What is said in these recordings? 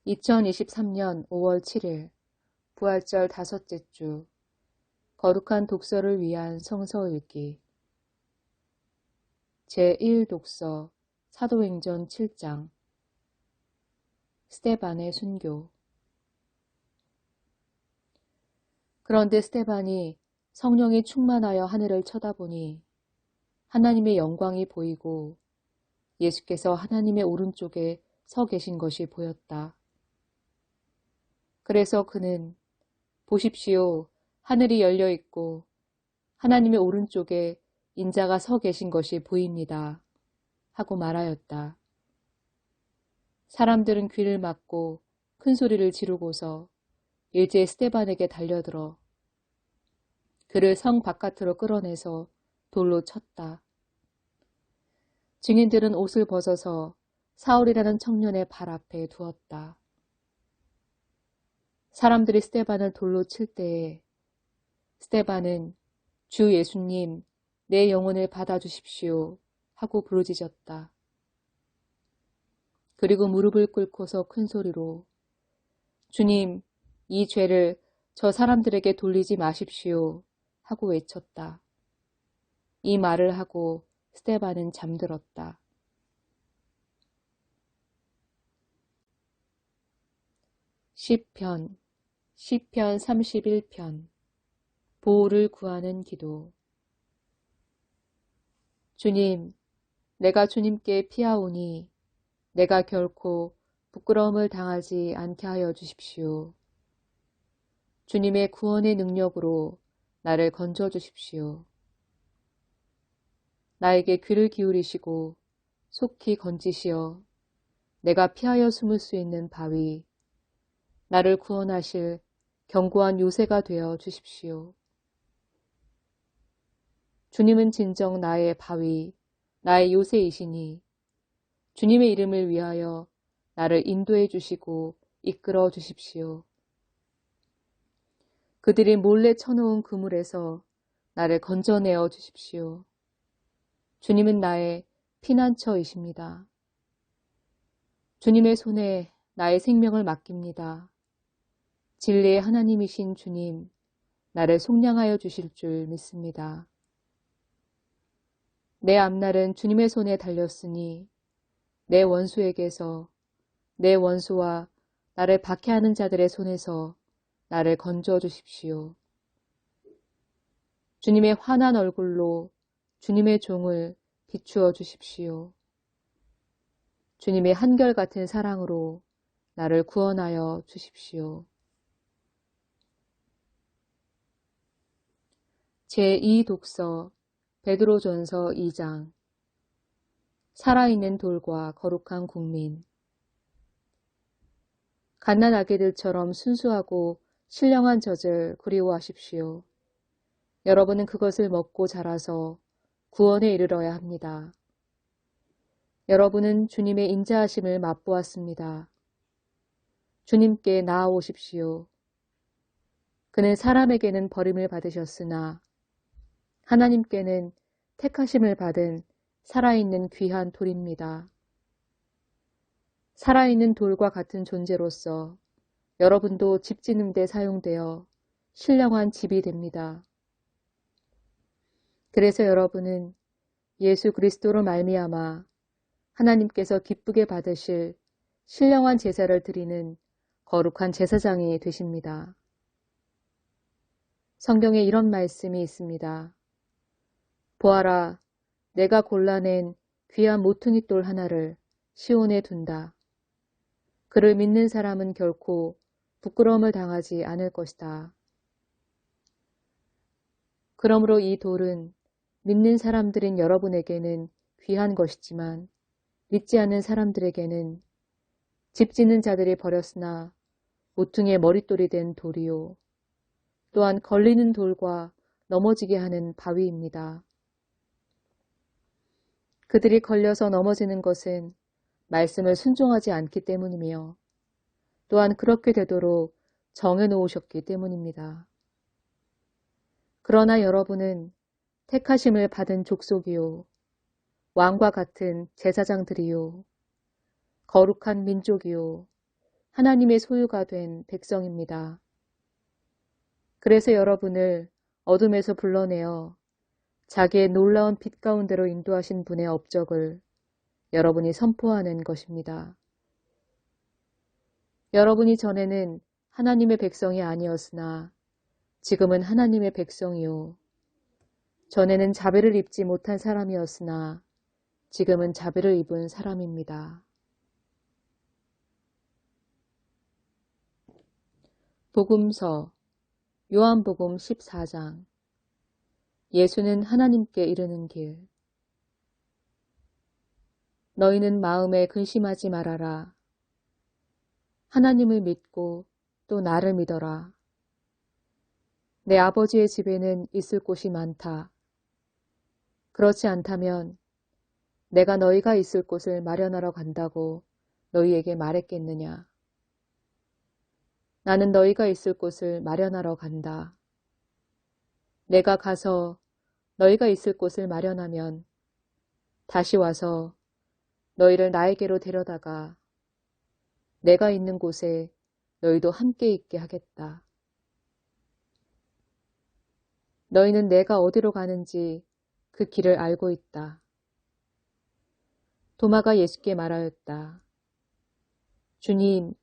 2023년 5월 7일 부활절 다섯째 주 거룩한 독서를 위한 성서 읽기 제1독서 사도행전 7장 스데반의 순교. 그런데 스데반이 성령이 충만하여 하늘을 쳐다보니 하나님의 영광이 보이고 예수께서 하나님의 오른쪽에 서 계신 것이 보였다. 그래서 그는 보십시오, 하늘이 열려 있고 하나님의 오른쪽에 인자가 서 계신 것이 보입니다 하고 말하였다. 사람들은 귀를 막고 큰 소리를 지르고서 일제히 스데반에게 달려들어 그를 성 바깥으로 끌어내서 돌로 쳤다. 증인들은 옷을 벗어서 사울이라는 청년의 발 앞에 두었다. 사람들이 스데반을 돌로 칠 때에 스데반은 주 예수님, 내 영혼을 받아주십시오 하고 부르짖었다. 그리고 무릎을 꿇고서 큰 소리로 주님, 이 죄를 저 사람들에게 돌리지 마십시오 하고 외쳤다. 이 말을 하고 스데반은 잠들었다. 시편 31편 보호를 구하는 기도. 주님, 내가 주님께 피하오니 내가 결코 부끄러움을 당하지 않게 하여 주십시오. 주님의 구원의 능력으로 나를 건져 주십시오. 나에게 귀를 기울이시고 속히 건지시어 내가 피하여 숨을 수 있는 바위, 나를 구원하실 견고한 요새가 되어 주십시오. 주님은 진정 나의 바위, 나의 요새이시니 주님의 이름을 위하여 나를 인도해 주시고 이끌어 주십시오. 그들이 몰래 쳐놓은 그물에서 나를 건져내어 주십시오. 주님은 나의 피난처이십니다. 주님의 손에 나의 생명을 맡깁니다. 진리의 하나님이신 주님, 나를 속량하여 주실 줄 믿습니다. 내 앞날은 주님의 손에 달렸으니 내 원수에게서, 내 원수와 나를 박해하는 자들의 손에서 나를 건져 주십시오. 주님의 환한 얼굴로 주님의 종을 비추어 주십시오. 주님의 한결같은 사랑으로 나를 구원하여 주십시오. 제2독서 베드로전서 2장 살아있는 돌과 거룩한 국민. 갓난아기들처럼 순수하고 신령한 젖을 그리워하십시오. 여러분은 그것을 먹고 자라서 구원에 이르러야 합니다. 여러분은 주님의 인자하심을 맛보았습니다. 주님께 나아오십시오. 그는 사람에게는 버림을 받으셨으나 하나님께는 택하심을 받은 살아있는 귀한 돌입니다. 살아있는 돌과 같은 존재로서 여러분도 집 짓는 데 사용되어 신령한 집이 됩니다. 그래서 여러분은 예수 그리스도로 말미암아 하나님께서 기쁘게 받으실 신령한 제사를 드리는 거룩한 제사장이 되십니다. 성경에 이런 말씀이 있습니다. 보아라, 내가 골라낸 귀한 모퉁이 돌 하나를 시온에 둔다. 그를 믿는 사람은 결코 부끄러움을 당하지 않을 것이다. 그러므로 이 돌은 믿는 사람들인 여러분에게는 귀한 것이지만 믿지 않는 사람들에게는 집 짓는 자들이 버렸으나 모퉁이의 머릿돌이 된 돌이요. 또한 걸리는 돌과 넘어지게 하는 바위입니다. 그들이 걸려서 넘어지는 것은 말씀을 순종하지 않기 때문이며 또한 그렇게 되도록 정해놓으셨기 때문입니다. 그러나 여러분은 택하심을 받은 족속이요, 왕과 같은 제사장들이요, 거룩한 민족이요, 하나님의 소유가 된 백성입니다. 그래서 여러분을 어둠에서 불러내어 자기의 놀라운 빛 가운데로 인도하신 분의 업적을 여러분이 선포하는 것입니다. 여러분이 전에는 하나님의 백성이 아니었으나 지금은 하나님의 백성이요. 전에는 자비를 입지 못한 사람이었으나 지금은 자비를 입은 사람입니다. 복음서 요한복음 14장 예수는 하나님께 이르는 길. 너희는 마음에 근심하지 말아라. 하나님을 믿고 또 나를 믿어라. 내 아버지의 집에는 있을 곳이 많다. 그렇지 않다면 내가 너희가 있을 곳을 마련하러 간다고 너희에게 말했겠느냐. 나는 너희가 있을 곳을 마련하러 간다. 내가 가서 너희가 있을 곳을 마련하면 다시 와서 너희를 나에게로 데려다가 내가 있는 곳에 너희도 함께 있게 하겠다. 너희는 내가 어디로 가는지 그 길을 알고 있다. 도마가 예수께 말하였다. 주님,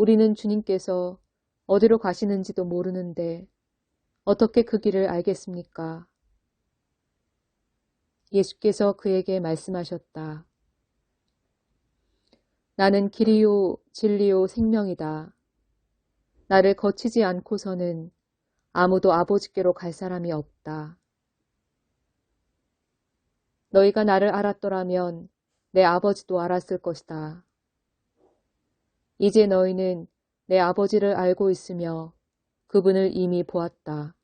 우리는 주님께서 어디로 가시는지도 모르는데 어떻게 그 길을 알겠습니까? 예수께서 그에게 말씀하셨다. 나는 길이요 진리요 생명이다. 나를 거치지 않고서는 아무도 아버지께로 갈 사람이 없다. 너희가 나를 알았더라면 내 아버지도 알았을 것이다. 이제 너희는 내 아버지를 알고 있으며 그분을 이미 보았다.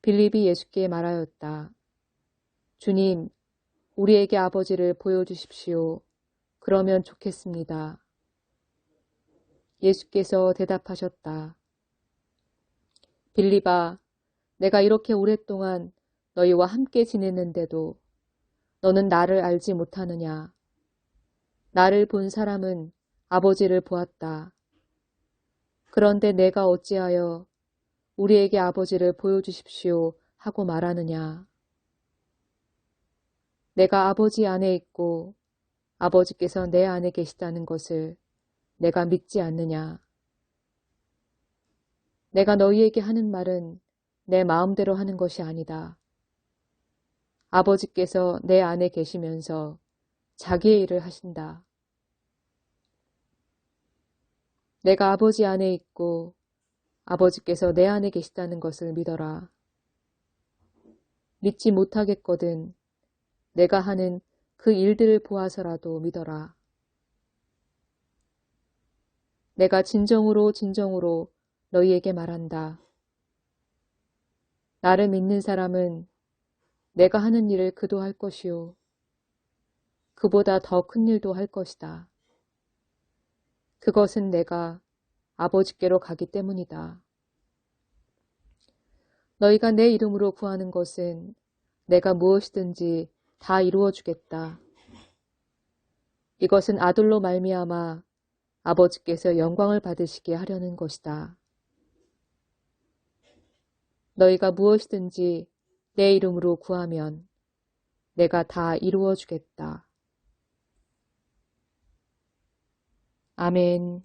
빌립이 예수께 말하였다. 주님, 우리에게 아버지를 보여주십시오. 그러면 좋겠습니다. 예수께서 대답하셨다. 빌립아, 내가 이렇게 오랫동안 너희와 함께 지냈는데도 너는 나를 알지 못하느냐. 나를 본 사람은 아버지를 보았다. 그런데 내가 어찌하여 우리에게 아버지를 보여주십시오 하고 말하느냐. 내가 아버지 안에 있고 아버지께서 내 안에 계시다는 것을 내가 믿지 않느냐. 내가 너희에게 하는 말은 내 마음대로 하는 것이 아니다. 아버지께서 내 안에 계시면서 자기의 일을 하신다. 내가 아버지 안에 있고 아버지께서 내 안에 계시다는 것을 믿어라. 믿지 못하겠거든 내가 하는 그 일들을 보아서라도 믿어라. 내가 진정으로 너희에게 말한다. 나를 믿는 사람은 내가 하는 일을 그도 할 것이요. 그보다 더 큰 일도 할 것이다. 그것은 내가 아버지께로 가기 때문이다. 너희가 내 이름으로 구하는 것은 내가 무엇이든지 다 이루어주겠다. 이것은 아들로 말미암아 아버지께서 영광을 받으시게 하려는 것이다. 너희가 무엇이든지 내 이름으로 구하면 내가 다 이루어주겠다. 아멘.